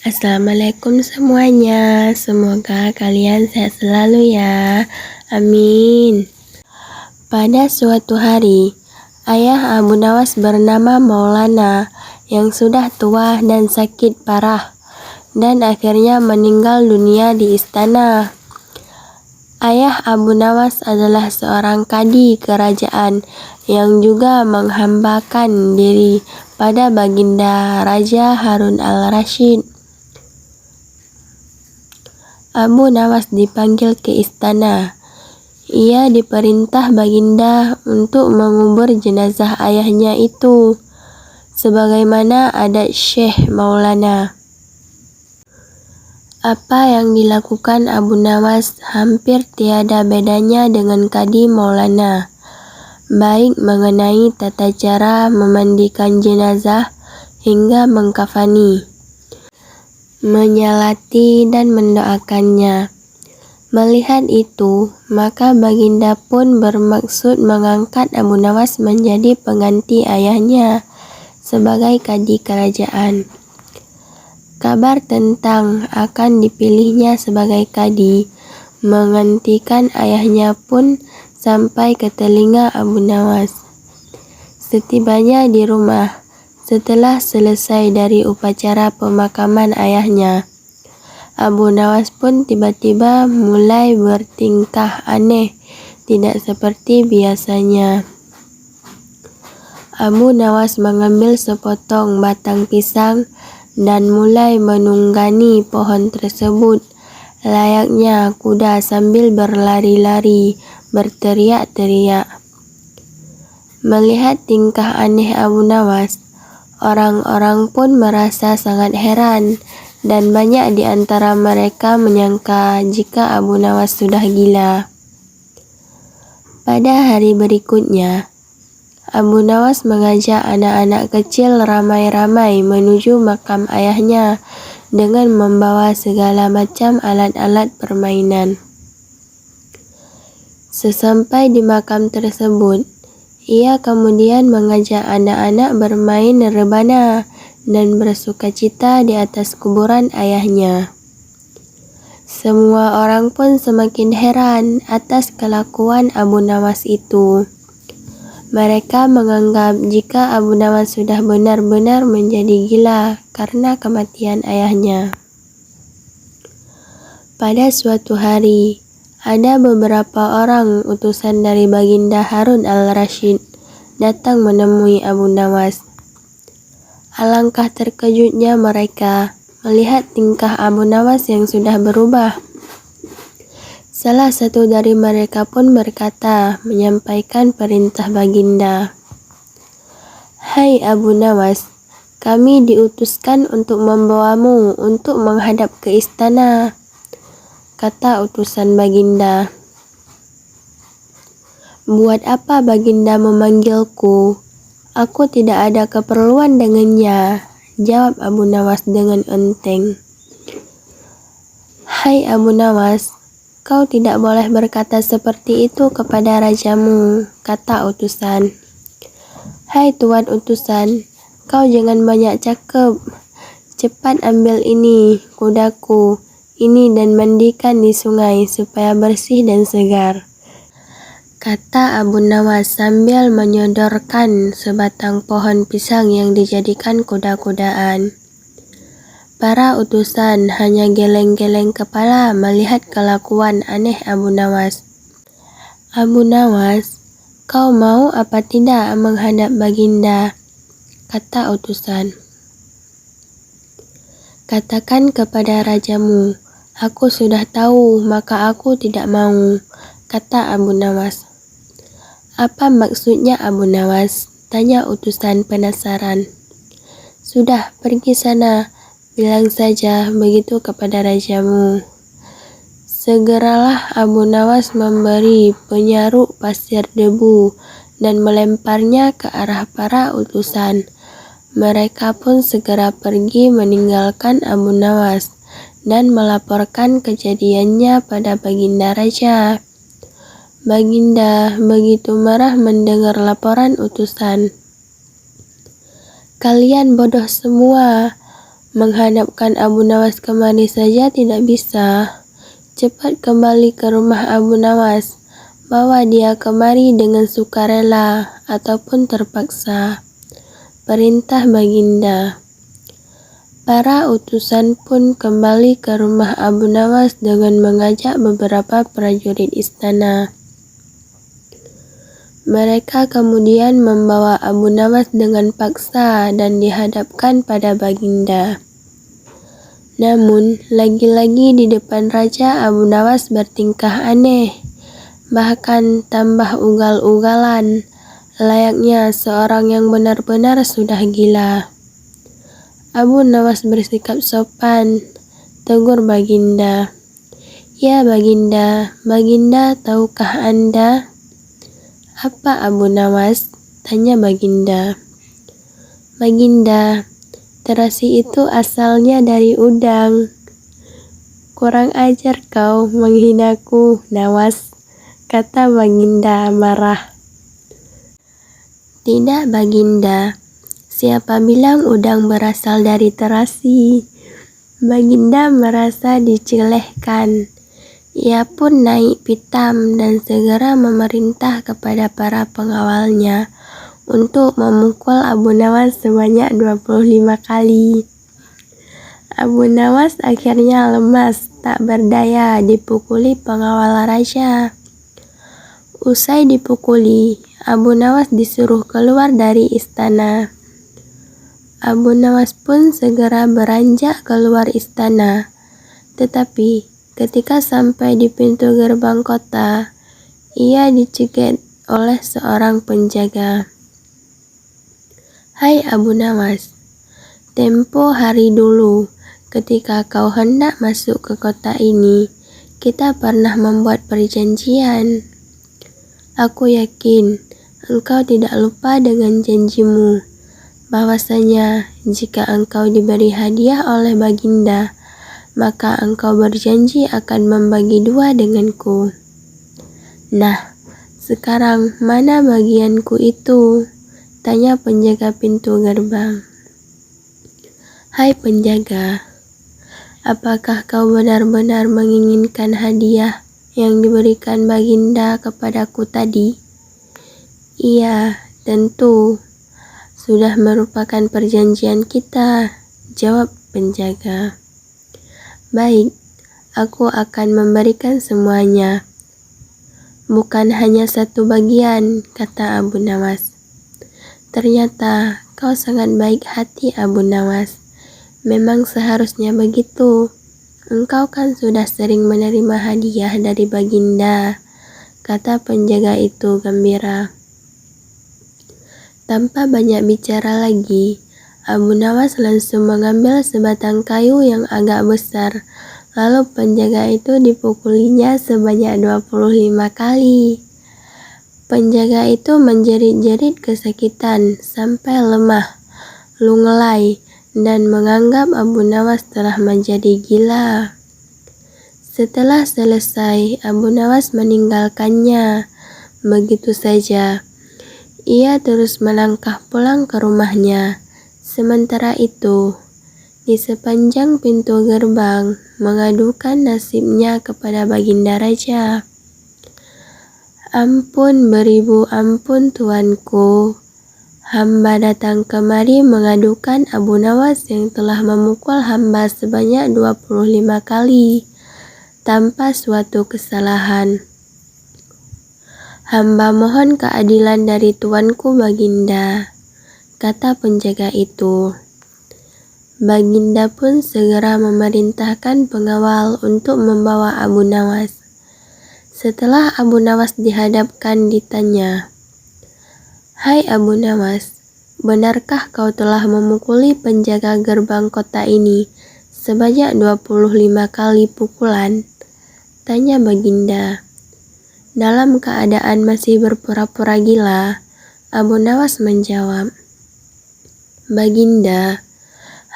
Assalamualaikum semuanya, semoga kalian sehat selalu ya, amin. Pada suatu hari, ayah Abu Nawas bernama Maulana yang sudah tua dan sakit parah dan akhirnya meninggal dunia di istana. Ayah Abu Nawas adalah seorang kadi kerajaan yang juga menghambakan diri pada baginda Raja Harun al-Rasyid. Abu Nawas dipanggil ke istana. Ia diperintah baginda untuk mengubur jenazah ayahnya itu, sebagaimana adat Syekh Maulana. Apa yang dilakukan Abu Nawas hampir tiada bedanya dengan kadi Maulana, baik mengenai tata cara memandikan jenazah hingga mengkafani, menyalati dan mendoakannya. Melihat itu, maka baginda pun bermaksud mengangkat Abu Nawas menjadi pengganti ayahnya sebagai kadi kerajaan. Kabar tentang akan dipilihnya sebagai kadi menggantikan ayahnya pun sampai ke telinga Abu Nawas. Setibanya di rumah, setelah selesai dari upacara pemakaman ayahnya, Abu Nawas pun tiba-tiba mulai bertingkah aneh, tidak seperti biasanya. Abu Nawas mengambil sepotong batang pisang dan mulai menunggani pohon tersebut, layaknya kuda sambil berlari-lari, berteriak-teriak. Melihat tingkah aneh Abu Nawas, orang-orang pun merasa sangat heran, dan banyak di antara mereka menyangka jika Abu Nawas sudah gila. Pada hari berikutnya, Abu Nawas mengajak anak-anak kecil ramai-ramai menuju makam ayahnya dengan membawa segala macam alat-alat permainan. Sesampai di makam tersebut, ia kemudian mengajak anak-anak bermain rebana dan bersukacita di atas kuburan ayahnya. Semua orang pun semakin heran atas kelakuan Abu Nawas itu. Mereka menganggap jika Abu Nawas sudah benar-benar menjadi gila karena kematian ayahnya. Pada suatu hari, ada beberapa orang utusan dari baginda Harun al-Rasyid datang menemui Abu Nawas. Alangkah terkejutnya mereka melihat tingkah Abu Nawas yang sudah berubah. Salah satu dari mereka pun berkata, menyampaikan perintah baginda. "Hai Abu Nawas, kami diutuskan untuk membawamu untuk menghadap ke istana," kata utusan baginda. "Buat apa baginda memanggilku? Aku tidak ada keperluan dengannya," jawab Abu Nawas dengan enteng. "Hai Abu Nawas, kau tidak boleh berkata seperti itu kepada rajamu," kata utusan. "Hai tuan utusan, kau jangan banyak cakap. Cepat ambil ini, kudaku, ini dan mandikan di sungai supaya bersih dan segar," kata Abu Nawas sambil menyodorkan sebatang pohon pisang yang dijadikan kuda-kudaan. Para utusan hanya geleng-geleng kepala melihat kelakuan aneh Abu Nawas. "Abu Nawas, kau mau apa tidak menghadap baginda?" kata utusan. "Katakan kepada rajamu, aku sudah tahu, maka aku tidak mau," kata Abu Nawas. "Apa maksudnya Abu Nawas?" tanya utusan penasaran. "Sudah, pergi sana, bilang saja begitu kepada rajamu." Segeralah Abu Nawas memberi penyaruk pasir debu dan melemparnya ke arah para utusan. Mereka pun segera pergi meninggalkan Abu Nawas dan melaporkan kejadiannya pada baginda raja. Baginda begitu marah mendengar laporan utusan. "Kalian bodoh semua, Menghadapkan Abu Nawas kemari saja tidak bisa. Cepat kembali ke rumah Abu Nawas. Bawa dia kemari dengan sukarela ataupun terpaksa. Perintah Baginda. Para utusan pun kembali ke rumah Abu Nawas dengan mengajak beberapa prajurit istana. Mereka kemudian membawa Abu Nawas dengan paksa dan dihadapkan pada Baginda. Namun, lagi-lagi di depan raja Abu Nawas bertingkah aneh, bahkan tambah ugal-ugalan, layaknya seorang yang benar-benar sudah gila. Abu Nawas bersikap sopan, tegur Baginda. Ya Baginda, Baginda tahukah Anda? Apa Abu Nawas? Tanya Baginda. Baginda, terasi itu asalnya dari udang. Kurang ajar kau menghinaku, Nawas, kata Baginda marah. Tidak Baginda, siapa bilang udang berasal dari terasi? Baginda merasa dicelehkan. Ia pun naik pitam dan segera memerintah kepada para pengawalnya untuk memukul Abu Nawas sebanyak 25 kali. Abu Nawas akhirnya lemas, tak berdaya dipukuli pengawal raja. Usai dipukuli, Abu Nawas disuruh keluar dari istana. Abu Nawas pun segera beranjak keluar istana. Tetapi ketika sampai di pintu gerbang kota, ia dicegat oleh seorang penjaga. Hai Abu Nawas, tempo hari dulu, ketika kau hendak masuk ke kota ini, kita pernah membuat perjanjian. Aku yakin engkau tidak lupa dengan janjimu, bahwasanya jika engkau diberi hadiah oleh Baginda, maka engkau berjanji akan membagi dua denganku. Nah, sekarang mana bagianku itu? Tanya penjaga pintu gerbang. Hai penjaga, apakah kau benar-benar menginginkan hadiah yang diberikan Baginda kepadaku tadi? Iya, tentu. Sudah merupakan perjanjian kita, jawab penjaga. Baik, aku akan memberikan semuanya. Bukan hanya satu bagian, kata Abu Nawas. Ternyata kau sangat baik hati Abu Nawas. Memang seharusnya begitu. Engkau kan sudah sering menerima hadiah dari Baginda, kata penjaga itu gembira. Tanpa banyak bicara lagi, Abu Nawas langsung mengambil sebatang kayu yang agak besar, lalu penjaga itu dipukulinya sebanyak 25 kali. Penjaga itu menjerit-jerit kesakitan sampai lemah, lunglai, dan menganggap Abu Nawas telah menjadi gila. Setelah selesai, Abu Nawas meninggalkannya. Begitu saja, ia terus melangkah pulang ke rumahnya. Sementara itu, di sepanjang pintu gerbang, mengadukan nasibnya kepada Baginda Raja. Ampun beribu ampun tuanku, hamba datang kemari mengadukan Abu Nawas yang telah memukul hamba sebanyak 25 kali, tanpa suatu kesalahan. Hamba mohon keadilan dari tuanku Baginda, kata penjaga itu. Baginda pun segera memerintahkan pengawal untuk membawa Abu Nawas. Setelah Abu Nawas dihadapkan, ditanya, Hai Abu Nawas, benarkah kau telah memukuli penjaga gerbang kota ini sebanyak 25 kali pukulan? Tanya Baginda. Dalam keadaan masih berpura-pura gila, Abu Nawas menjawab, Baginda,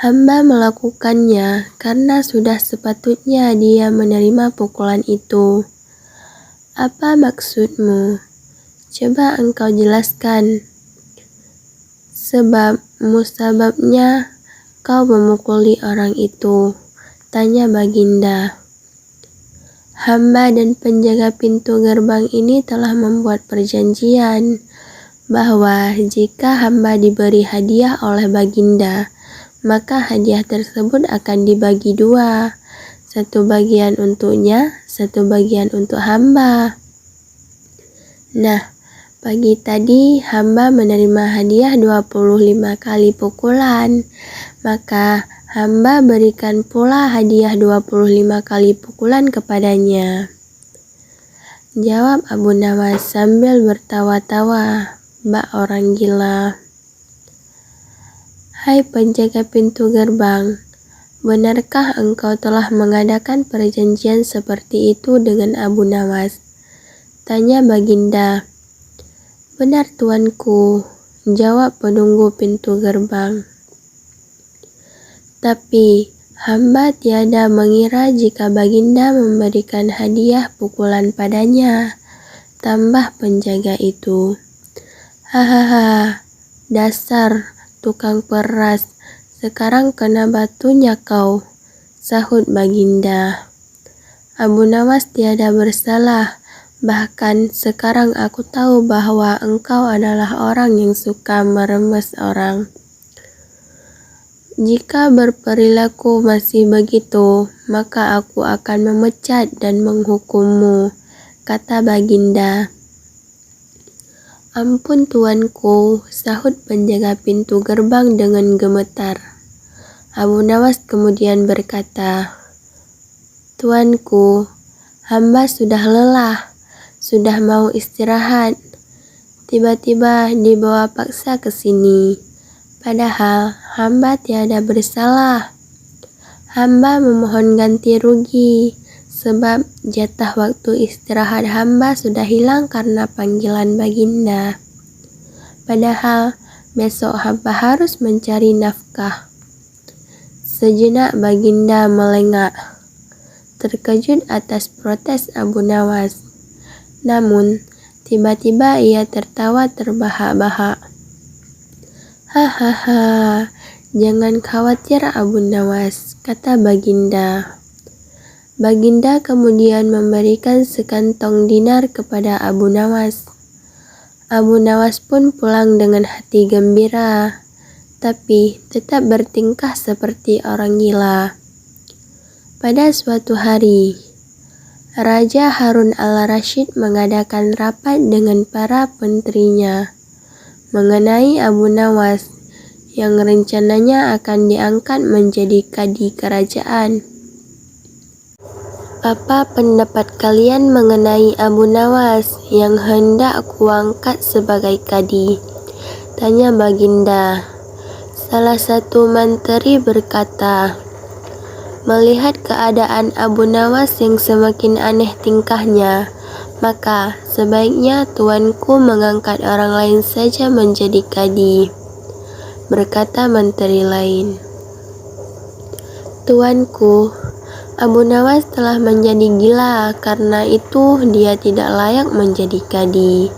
hamba melakukannya karena sudah sepatutnya dia menerima pukulan itu. Apa maksudmu? Coba engkau jelaskan. Sebab musababnya kau memukuli orang itu?" tanya Baginda. "Hamba dan penjaga pintu gerbang ini telah membuat perjanjian bahwa jika hamba diberi hadiah oleh Baginda, maka hadiah tersebut akan dibagi dua, satu bagian untuknya, satu bagian untuk hamba. Nah, pagi tadi hamba menerima hadiah 25 kali pukulan, maka hamba berikan pula hadiah 25 kali pukulan kepadanya," jawab Abu Nawas sambil bertawa-tawa bak orang gila. "Hai penjaga pintu gerbang, benarkah engkau telah mengadakan perjanjian seperti itu dengan Abu Nawas?" tanya Baginda. "Benar tuanku," jawab penunggu pintu gerbang. "Tapi hamba tiada mengira jika Baginda memberikan hadiah pukulan padanya," tambah penjaga itu. "Hahaha, dasar tukang peras, sekarang kena batunya kau," sahut Baginda. "Abu Nawas tiada bersalah, bahkan sekarang aku tahu bahwa engkau adalah orang yang suka meremes orang. Jika berperilaku masih begitu, maka aku akan memecat dan menghukummu," kata Baginda. "Ampun tuanku," sahut penjaga pintu gerbang dengan gemetar. Abu Nawas kemudian berkata, "Tuanku, hamba sudah lelah, sudah mau istirahat. Tiba-tiba dibawa paksa ke sini. Padahal hamba tiada bersalah. Hamba memohon ganti rugi, sebab jatah waktu istirahat hamba sudah hilang karena panggilan Baginda. Padahal besok hamba harus mencari nafkah." Sejenak Baginda melengak, terkejut atas protes Abu Nawas. Namun, tiba-tiba ia tertawa terbahak-bahak. "Hahaha, jangan khawatir Abu Nawas," kata Baginda. Baginda kemudian memberikan sekantong dinar kepada Abu Nawas. Abu Nawas pun pulang dengan hati gembira, tapi tetap bertingkah seperti orang gila. Pada suatu hari, Raja Harun al-Rasyid mengadakan rapat dengan para menterinya mengenai Abu Nawas yang rencananya akan diangkat menjadi kadi kerajaan. "Apa pendapat kalian mengenai Abu Nawas yang hendak kuangkat sebagai kadi?" tanya Baginda. Salah satu menteri berkata, "Melihat keadaan Abu Nawas yang semakin aneh tingkahnya, maka sebaiknya tuanku mengangkat orang lain saja menjadi kadi." Berkata menteri lain, "Tuanku, Abu Nawas telah menjadi gila, karena itu dia tidak layak menjadi kadi."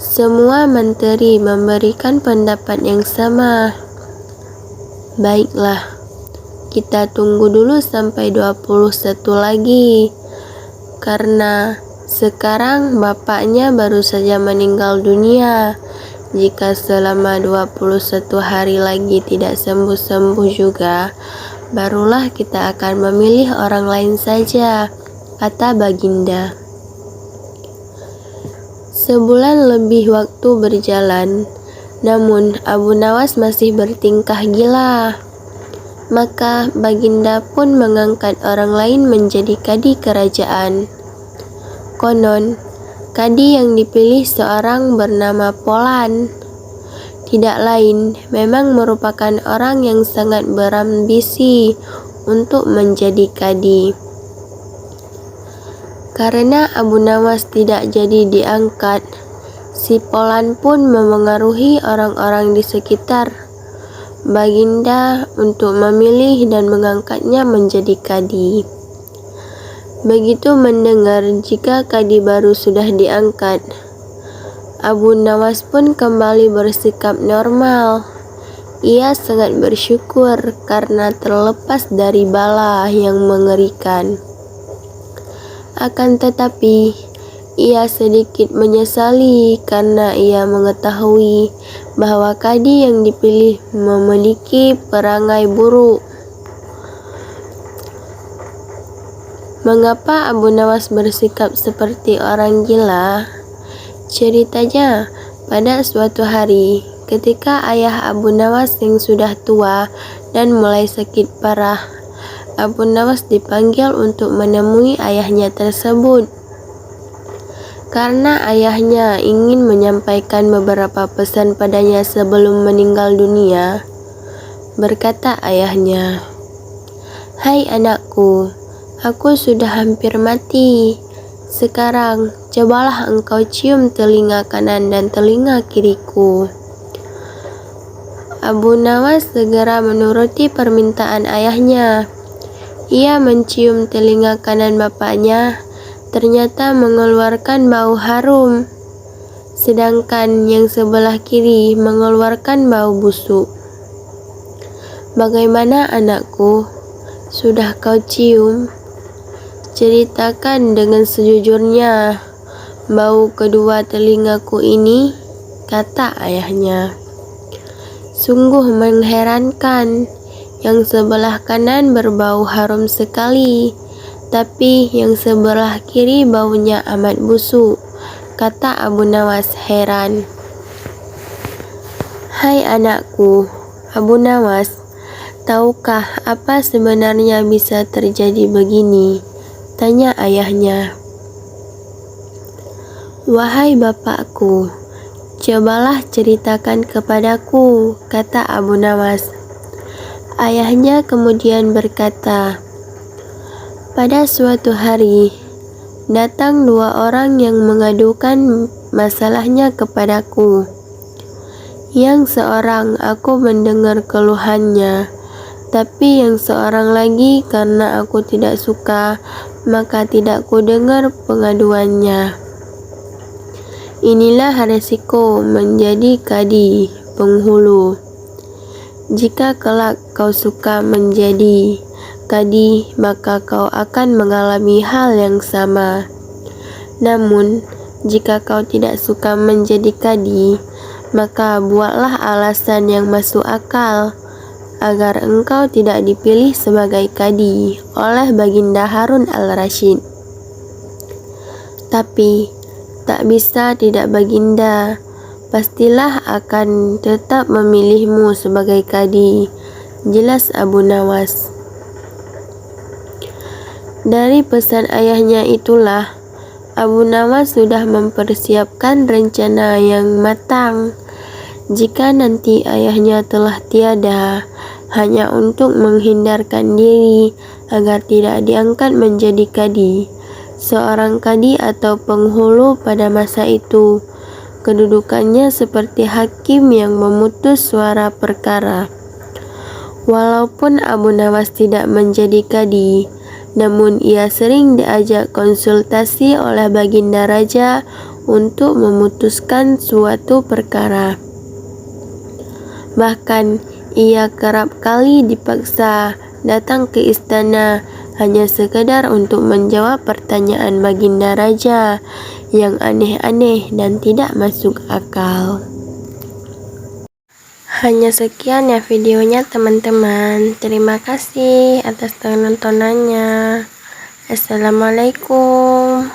Semua menteri memberikan pendapat yang sama. "Baiklah, kita tunggu dulu sampai 21 lagi, karena sekarang bapaknya baru saja meninggal dunia. Jika selama 21 hari lagi tidak sembuh-sembuh juga, barulah kita akan memilih orang lain saja," kata Baginda. Sebulan lebih waktu berjalan, namun Abu Nawas masih bertingkah gila. Maka Baginda pun mengangkat orang lain menjadi kadi kerajaan. Konon, kadi yang dipilih seorang bernama Polan. Tidak lain, memang merupakan orang yang sangat berambisi untuk menjadi kadi. Karena Abu Nawas tidak jadi diangkat, si Polan pun memengaruhi orang-orang di sekitar Baginda untuk memilih dan mengangkatnya menjadi kadi. Begitu mendengar jika kadi baru sudah diangkat, Abu Nawas pun kembali bersikap normal. Ia sangat bersyukur karena terlepas dari bala yang mengerikan. Akan tetapi, ia sedikit menyesali karena ia mengetahui bahwa kadi yang dipilih memiliki perangai buruk. Mengapa Abu Nawas bersikap seperti orang gila? Ceritanya, pada suatu hari, ketika ayah Abu Nawas yang sudah tua dan mulai sakit parah, Abu Nawas dipanggil untuk menemui ayahnya tersebut. Karena ayahnya ingin menyampaikan beberapa pesan padanya sebelum meninggal dunia, berkata ayahnya, "Hai anakku, aku sudah hampir mati. Sekarang, cobalah engkau cium telinga kanan dan telinga kiriku." Abu Nawas segera menuruti permintaan ayahnya. Ia mencium telinga kanan bapaknya, ternyata mengeluarkan bau harum, sedangkan yang sebelah kiri mengeluarkan bau busuk. "Bagaimana anakku? Sudah kau cium? Ceritakan dengan sejujurnya bau kedua telingaku ini," kata ayahnya. "Sungguh mengherankan, yang sebelah kanan berbau harum sekali, tapi yang sebelah kiri baunya amat busuk," kata Abu Nawas heran. "Hai anakku, Abu Nawas, tahukah apa sebenarnya bisa terjadi begini?" tanya ayahnya. "Wahai bapakku, cobalah ceritakan kepadaku," kata Abu Nawas. Ayahnya kemudian berkata, "Pada suatu hari, datang dua orang yang mengadukan masalahnya kepadaku. Yang seorang aku mendengar keluhannya, tapi yang seorang lagi karena aku tidak suka, maka tidak kudengar pengaduannya. Inilah resiko menjadi kadi penghulu. Jika kelak kau suka menjadi kadi, maka kau akan mengalami hal yang sama. Namun, jika kau tidak suka menjadi kadi, maka buatlah alasan yang masuk akal agar engkau tidak dipilih sebagai kadi oleh Baginda Harun al-Rasyid. Tapi, tak bisa tidak Baginda, pastilah akan tetap memilihmu sebagai kadi," jelas Abu Nawas. Dari pesan ayahnya itulah, Abu Nawas sudah mempersiapkan rencana yang matang. Jika nanti ayahnya telah tiada, hanya untuk menghindarkan diri agar tidak diangkat menjadi kadi. Seorang kadi atau penghulu pada masa itu, kedudukannya seperti hakim yang memutus suara perkara. Walaupun Abu Nawas tidak menjadi kadi, namun ia sering diajak konsultasi oleh Baginda Raja untuk memutuskan suatu perkara. Bahkan, ia kerap kali dipaksa datang ke istana hanya sekedar untuk menjawab pertanyaan Baginda Raja yang aneh-aneh dan tidak masuk akal. Hanya sekian ya videonya teman-teman. Terima kasih atas tontonannya. Assalamualaikum.